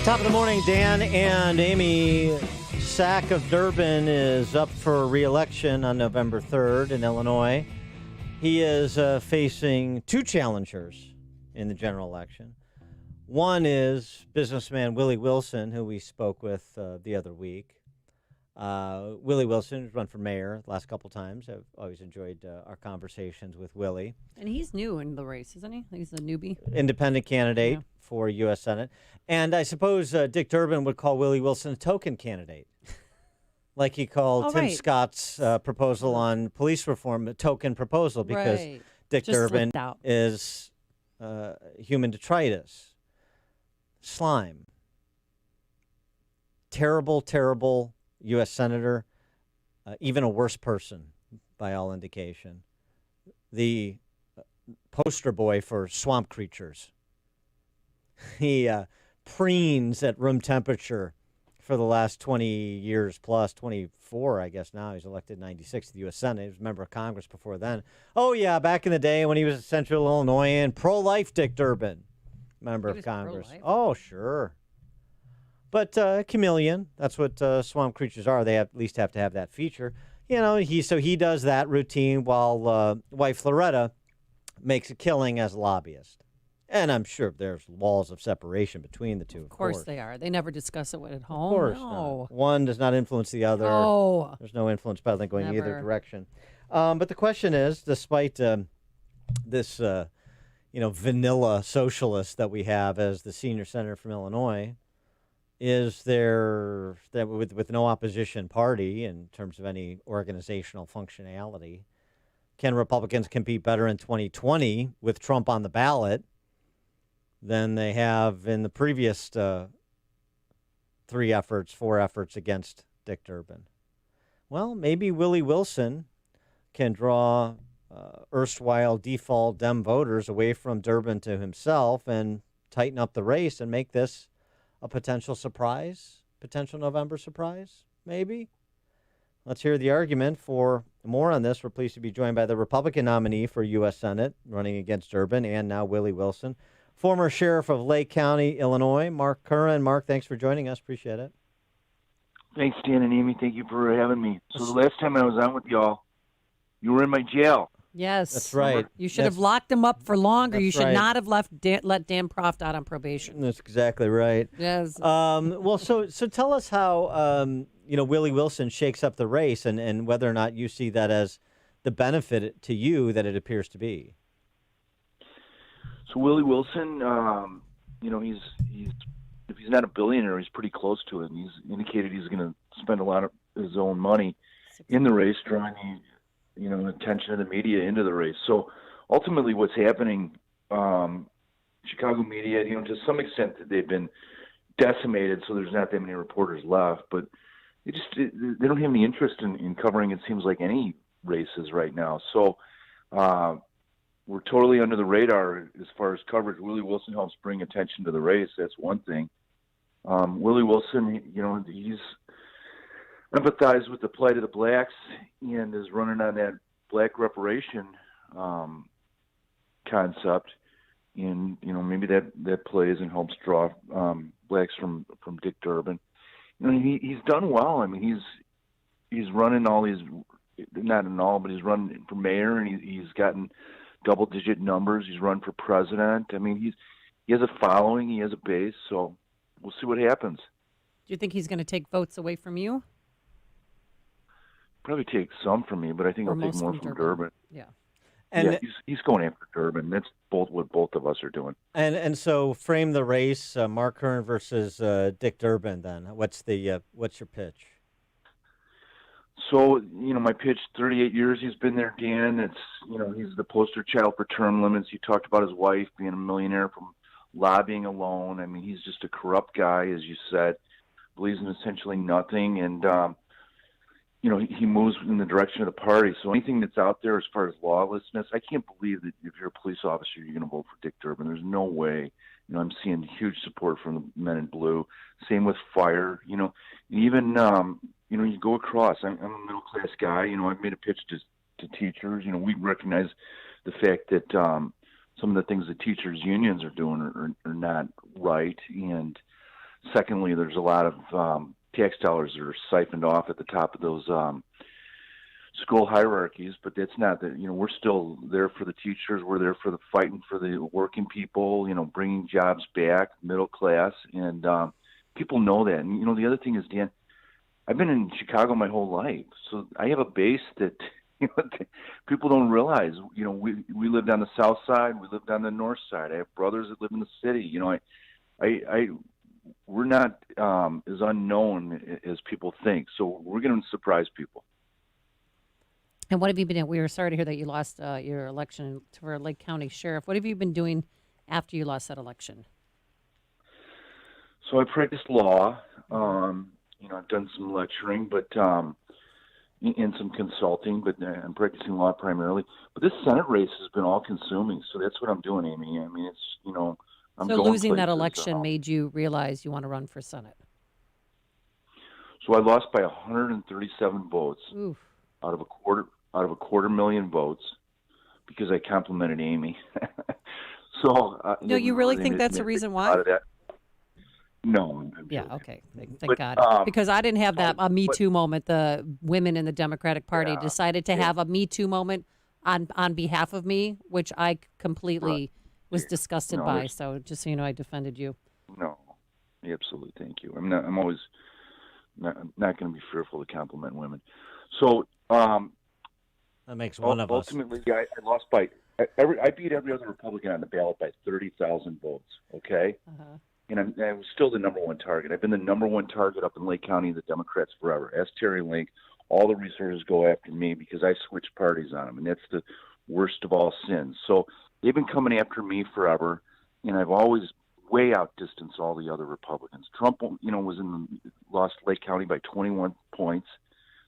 Top of the morning, Dan and Amy. Sack of Durbin is up for re-election on November 3rd in Illinois. He is facing two challengers in the general election. One is businessman Willie Wilson, who we spoke with the other week. Willie Wilson has run for mayor the last couple times. I've always enjoyed our conversations with Willie. And he's new in the race, isn't he? He's a newbie. Independent candidate for U.S. Senate. And I suppose Dick Durbin would call Willie Wilson a token candidate. Like he called Tim Scott's proposal on police reform a token proposal because Dick Durbin is human detritus, slime, terrible, terrible U.S. Senator, even a worse person by all indication. The poster boy for swamp creatures. He preens at room temperature for the last 20 years plus, 24, I guess now. He's elected in 96 to the U.S. Senate. He was a member of Congress before then. Oh, yeah, back in the day when he was a Central Illinoisan, pro-life Dick Durbin, member of Congress. Pro-life. Oh, sure. But chameleon, that's what swamp creatures are. They at least have to have that feature. You know, he does that routine while wife Loretta makes a killing as a lobbyist. And I'm sure there's walls of separation between the two. Of course they are. They never discuss it at home. Of course not. One does not influence the other. No. There's no influence peddling going either direction. But the question is, despite this, vanilla socialist that we have as the senior senator from Illinois, is there, that with no opposition party in terms of any organizational functionality, can Republicans compete better in 2020 with Trump on the ballot than they have in the previous 4 efforts against Dick Durbin? Well, maybe Willie Wilson can draw erstwhile default Dem voters away from Durbin to himself and tighten up the race and make this a potential surprise, potential November surprise, maybe. Let's hear the argument. For more on this, we're pleased to be joined by the Republican nominee for U.S. Senate running against Durbin and now Willie Wilson, former sheriff of Lake County, Illinois, Mark Curran. Mark, thanks for joining us. Appreciate it. Thanks, Dan and Amy. Thank you for having me. So the last time I was on with y'all, you were in my jail. Yes. That's right. You should have locked him up for longer. You should not have let Dan Proft out on probation. That's exactly right. Yes. So tell us how, Willie Wilson shakes up the race and whether or not you see that as the benefit to you that it appears to be. So Willie Wilson, he's if he's not a billionaire, he's pretty close to it. And he's indicated he's going to spend a lot of his own money in the race, drawing the attention of the media into the race. So ultimately, what's happening, Chicago media, to some extent, they've been decimated, so there's not that many reporters left. But they don't have any interest in covering, it seems like, any races right now. So we're totally under the radar as far as coverage. Willie Wilson helps bring attention to the race. That's one thing. Willie Wilson, he's empathized with the plight of the blacks and is running on that black reparation concept. And, maybe that plays and helps draw blacks from Dick Durbin. He's done well. I mean, he's running all these, not in all, but he's run for mayor, and he's gotten double-digit numbers. He's run for president. I mean, he has a following. He has a base. So we'll see what happens. Do you think he's going to take votes away from you? Probably take some from me, but I think he'll take more from Durbin. Yeah. And he's going after Durbin. That's what both of us are doing. And so frame the race, Mark Curran versus Dick Durbin. Then what's your pitch? So my pitch. 38 years he's been there, Dan. It's he's the poster child for term limits. You talked about his wife being a millionaire from lobbying alone. I mean, he's just a corrupt guy, as you said. Believes in essentially nothing, and he moves in the direction of the party. So anything that's out there as far as lawlessness, I can't believe that if you're a police officer, you're going to vote for Dick Durbin. There's no way. I'm seeing huge support from the men in blue. Same with fire. Even you go across. I'm a middle class guy. I've made a pitch to teachers. We recognize the fact that some of the things the teachers' unions are doing are not right. And secondly, there's a lot of tax dollars that are siphoned off at the top of those school hierarchies, but that's not that. We're still there for the teachers. We're there for the fighting for the working people. Bringing jobs back, middle class, and people know that. And the other thing is, Dan, I've been in Chicago my whole life, so I have a base that people don't realize. We lived on the south side, we lived on the north side. I have brothers that live in the city. We're not as unknown as people think, so we're going to surprise people. And what have you been doing? We were sorry to hear that you lost your election for Lake County Sheriff. What have you been doing after you lost that election? So I practiced law. I've done some lecturing, but and some consulting, but I'm practicing law primarily. But this Senate race has been all-consuming, so that's what I'm doing, Amy. I mean, it's I'm so going losing that places, election made you realize you want to run for Senate. So I lost by 137 votes. Oof. out of a quarter million votes because I complimented Amy. So no, you really think that's the reason why? Out of that. No. Yeah, okay. Thank God. Because I didn't have a Me Too moment. The women in the Democratic Party decided to have a Me Too moment on behalf of me, which I completely was disgusted by. So just so you know, I defended you. No, absolutely. Thank you. I'm always not going to be fearful to compliment women. So that makes one of us. Ultimately, I lost by I beat every other Republican on the ballot by 30,000 votes. Okay. Uh-huh. And I was still the number one target. I've been the number one target up in Lake County, the Democrats forever. Ask Terry Link. All the resources go after me because I switched parties on them, and that's the worst of all sins. So they've been coming after me forever, and I've always way outdistanced all the other Republicans. Trump, lost Lake County by 21 points,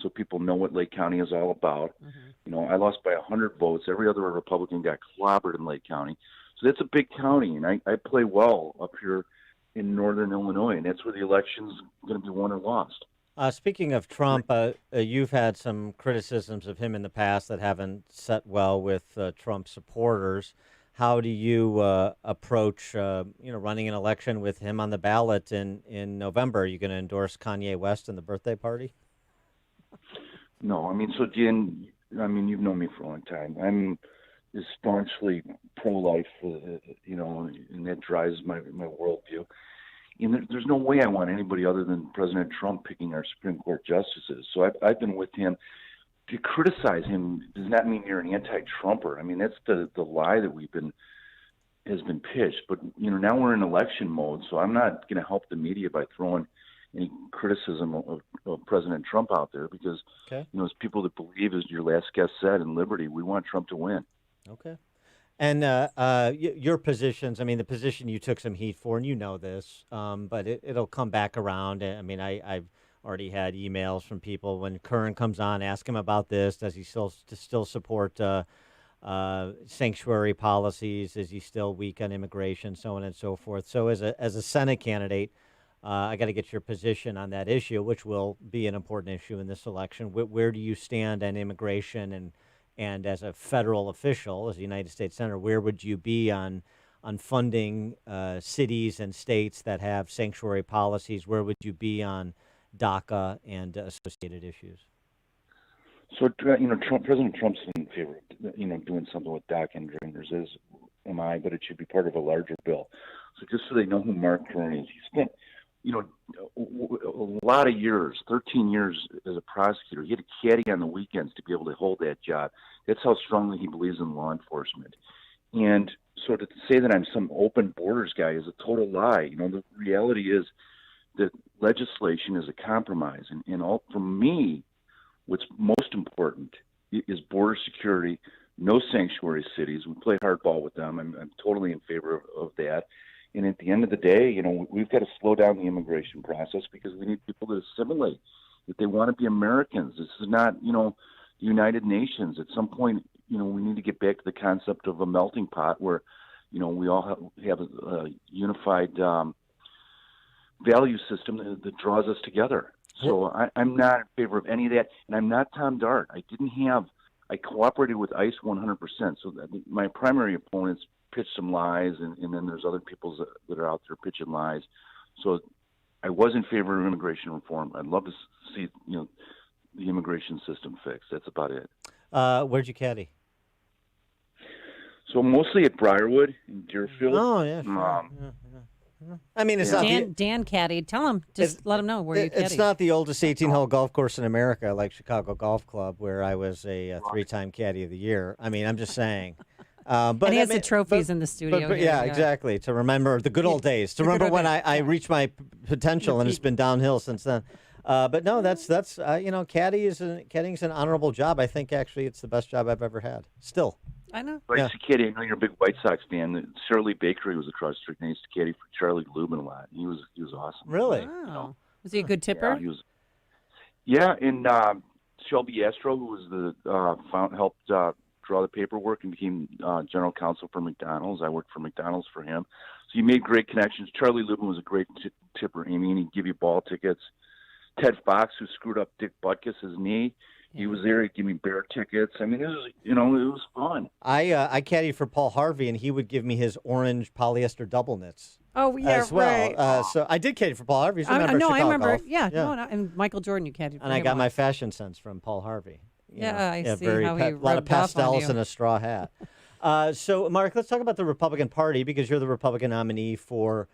so people know what Lake County is all about. Mm-hmm. I lost by 100 votes. Every other Republican got clobbered in Lake County. So that's a big county, and I play well up here in northern Illinois, and that's where the election's going to be won or lost. Speaking of Trump, you've had some criticisms of him in the past that haven't set well with Trump supporters. How do you approach, running an election with him on the ballot in November? Are you going to endorse Kanye West in the birthday party? No, so Jen, you've known me for a long time. I'm staunchly pro-life, and that drives my worldview. And there's no way I want anybody other than President Trump picking our Supreme Court justices. So I've been with him. To criticize him does not mean you're an anti-Trumper. That's the lie that has been pitched. But now we're in election mode, so I'm not going to help the media by throwing any criticism of President Trump out there because as people that believe, as your last guest said, in liberty, we want Trump to win. Okay. And your positions, the position you took some heat for, and you know this, but it'll come back around. I've already had emails from people when Curran comes on, ask him about this. Does he still support sanctuary policies? Is he still weak on immigration, so on and so forth? So as a Senate candidate, I got to get your position on that issue, which will be an important issue in this election. Where do you stand on immigration and as a federal official, as a United States Senator, where would you be on funding cities and states that have sanctuary policies? Where would you be on DACA and associated issues? So, President Trump's in favor of, doing something with DACA and dreamers, as am I, but it should be part of a larger bill. So just so they know who Mark Curran is, he spent, a lot of years, 13 years as a prosecutor. He had a caddy on the weekends to be able to hold that job. That's how strongly he believes in law enforcement. And so to say that I'm some open borders guy is a total lie. The reality is that legislation is a compromise. For me, what's most important is border security, no sanctuary cities. We play hardball with them. I'm totally in favor of that. And at the end of the day, we've got to slow down the immigration process because we need people to assimilate. If they want to be Americans, this is not, the United Nations. At some point, we need to get back to the concept of a melting pot where, we all have a unified value system that draws us together. So I'm not in favor of any of that. And I'm not Tom Dart. I cooperated with ICE 100%. So my primary opponents pitch some lies, and then there's other people that are out there pitching lies. So I was in favor of immigration reform. I'd love to see, the immigration system fixed. That's about it. Where'd you caddy? So mostly at Briarwood in Deerfield. Oh, yeah, sure. I mean, it's not Dan caddied. Tell him. Just let him know where you caddied. It's not the oldest 18-hole golf course in America like Chicago Golf Club, where I was a three-time caddy of the year. I mean, I'm just saying. But and he has the trophies in the studio. But yeah, exactly. To remember the good old days. To remember when I reached my potential, and it's been downhill since then. But no, that's caddying's an honorable job. I think actually it's the best job I've ever had. Still. I know. I used to caddy. I know you're a big White Sox fan. Shirley Bakery was across the street, and I used to caddy for Charlie Lubin a lot. He was awesome. Really? Wow. Was he a good tipper? Yeah, he was. Yeah, and Shelby Astro, who was helped draw the paperwork and became general counsel for McDonald's. I worked for McDonald's for him. So you made great connections. Charlie Lubin was a great tipper, Amy, and he'd give you ball tickets. Ted Fox, who screwed up Dick Butkus' knee, he was there. He'd give me bear tickets. I mean, it was fun. I caddied for Paul Harvey, and he would give me his orange polyester double knits. Oh, yeah, as well. right. So I did caddy for Paul Harvey. I remember. Golf? Yeah. No, and Michael Jordan, you caddied for and him I got my once. fashion sense from Paul Harvey. I see how he a lot of rubbed off on pastels you. and a straw hat. So, Mark, let's talk about the Republican Party, because you're the Republican nominee for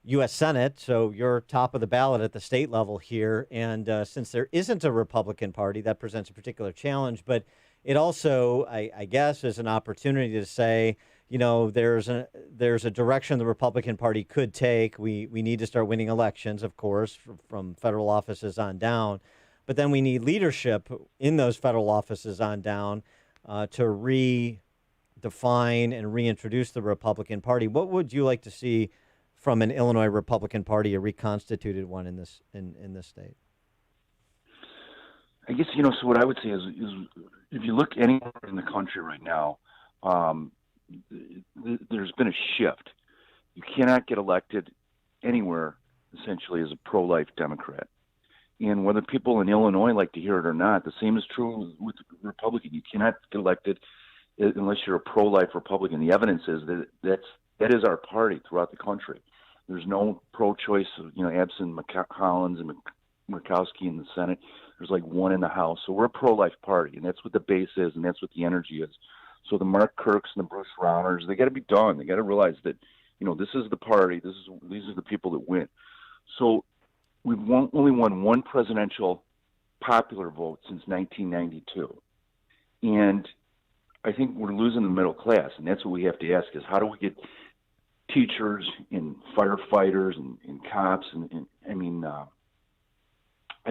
U.S. Senate, so you're top of the ballot at the state level here. And since there isn't a Republican Party, that presents a particular challenge. But it also, I guess, is an opportunity to say, there's a direction the Republican Party could take. We need to start winning elections, of course, from federal offices on down. But then we need leadership in those federal offices on down to redefine and reintroduce the Republican Party. What would you like to see from an Illinois Republican Party, a reconstituted one in this state? I guess, so what I would say is if you look anywhere in the country right now, there's been a shift. You cannot get elected anywhere, essentially, as a pro-life Democrat. And whether people in Illinois like to hear it or not, the same is true with Republican. You cannot get elected unless you're a pro-life Republican. The evidence is that is our party throughout the country. There's no pro-choice, absent Collins and Murkowski in the Senate. There's like one in the House. So we're a pro-life party, and that's what the base is, and that's what the energy is. So the Mark Kirks and the Bruce Rowners, they got to be done. They got to realize that, this is the party. These are the people that win. So we've only won one presidential popular vote since 1992. And I think we're losing the middle class, and that's what we have to ask is how do we get teachers and firefighters and cops and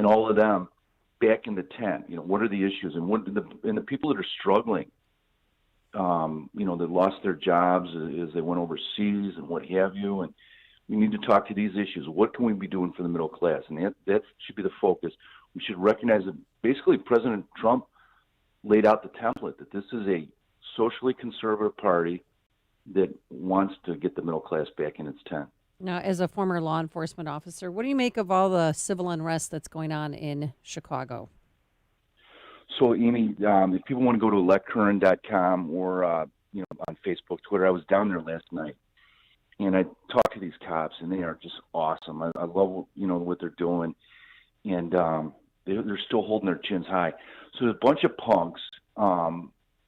all of them back in the tent. What are the issues and the people that are struggling, that lost their jobs as they went overseas and what have you. And we need to talk to these issues. What can we be doing for the middle class? And that should be the focus. We should recognize that basically President Trump laid out the template that this is a socially conservative party that wants to get the middle class back in its tent. Now, as a former law enforcement officer, what do you make of all the civil unrest that's going on in Chicago? So, Amy, if people want to go to electcurran.com or on Facebook, Twitter, I was down there last night, and I talked to these cops, and they are just awesome. I love what they're doing, and they're still holding their chins high. So there's a bunch of punks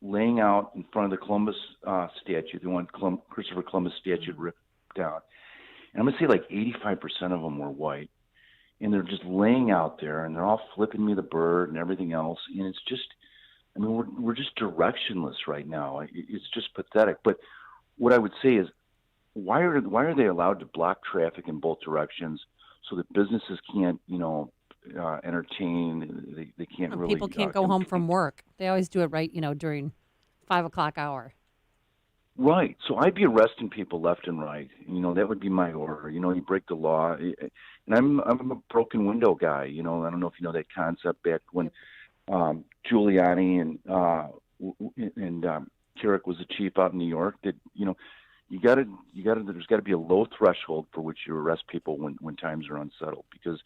laying out in front of the Columbus statue. They want Christopher Columbus statue ripped down. And I'm going to say like 85% of them were white. And they're just laying out there, and they're all flipping me the bird and everything else. And it's just, we're just directionless right now. It's just pathetic. But what I would say is, why are they allowed to block traffic in both directions so that businesses can't, entertain? They can't really. People can't go home from work. They always do it right, during 5 o'clock hour. Right. So I'd be arresting people left and right. That would be my order. You break the law. And I'm a broken window guy. I don't know if you know that concept back when Giuliani and Kerrick was the chief out in New York. That there's got to be a low threshold for which you arrest people when times are unsettled, because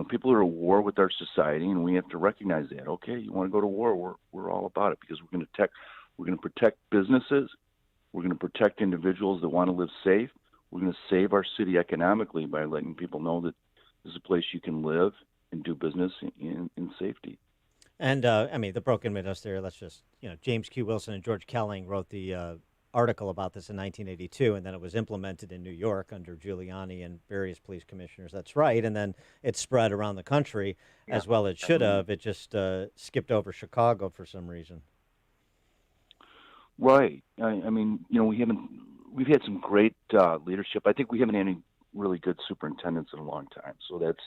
people are at war with our society, and we have to recognize that. Okay, you want to go to war? We're all about it, because we're going to protect businesses, We're going to protect individuals that want to live safe. We're going to save our city economically by letting people know that this is a place you can live and do business in safety. And the broken mythos there. Let's just, James Q. Wilson and George Kelling wrote the article about this in 1982, and then it was implemented in New York under Giuliani and various police commissioners. That's right. And then it spread around the country as well it should have. It just skipped over Chicago for some reason. Right. We've had some great leadership. I think we haven't had any really good superintendents in a long time. So that's,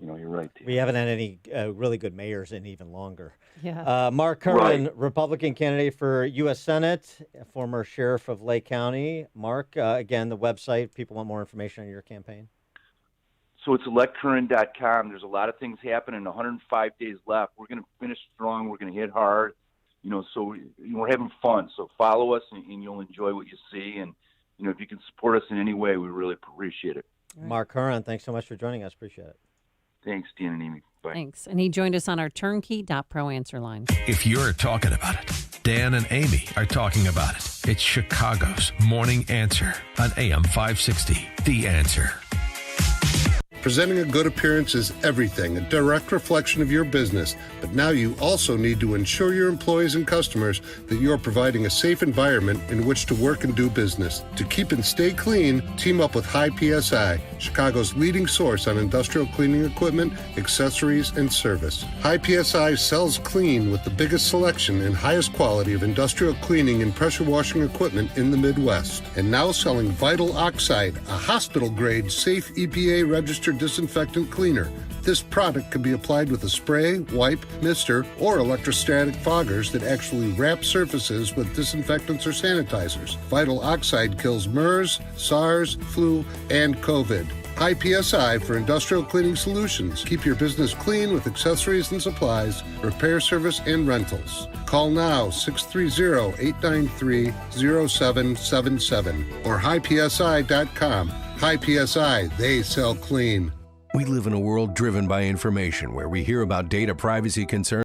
you're right. We haven't had any really good mayors in even longer. Yeah. Mark Curran, Republican candidate for U.S. Senate, former sheriff of Lake County. Mark, again, the website, people want more information on your campaign. So it's electcurran.com. There's a lot of things happening. 105 days left. We're going to finish strong. We're going to hit hard. So we're having fun. So follow us, and you'll enjoy what you see. And, if you can support us in any way, we really appreciate it. Right. Mark Curran, thanks so much for joining us. Appreciate it. Thanks, Dan and Amy. Bye. Thanks. And he joined us on our turnkey.pro answer line. If you're talking about it, Dan and Amy are talking about it. It's Chicago's Morning Answer on AM 560. The Answer. Presenting a good appearance is everything, a direct reflection of your business. But now you also need to ensure your employees and customers that you are providing a safe environment in which to work and do business. To keep and stay clean, team up with High PSI, Chicago's leading source on industrial cleaning equipment, accessories, and service. High PSI sells clean with the biggest selection and highest quality of industrial cleaning and pressure washing equipment in the Midwest. And now selling Vital Oxide, a hospital-grade, safe EPA-registered disinfectant cleaner. This product can be applied with a spray, wipe, mister, or electrostatic foggers that actually wrap surfaces with disinfectants or sanitizers. Vital Oxide kills MERS, SARS, flu, and COVID. High PSI for industrial cleaning solutions. Keep your business clean with accessories and supplies, repair service, and rentals. Call now, 630-893-0777 or highpsi.com. High PSI, they sell clean. We live in a world driven by information where we hear about data privacy concerns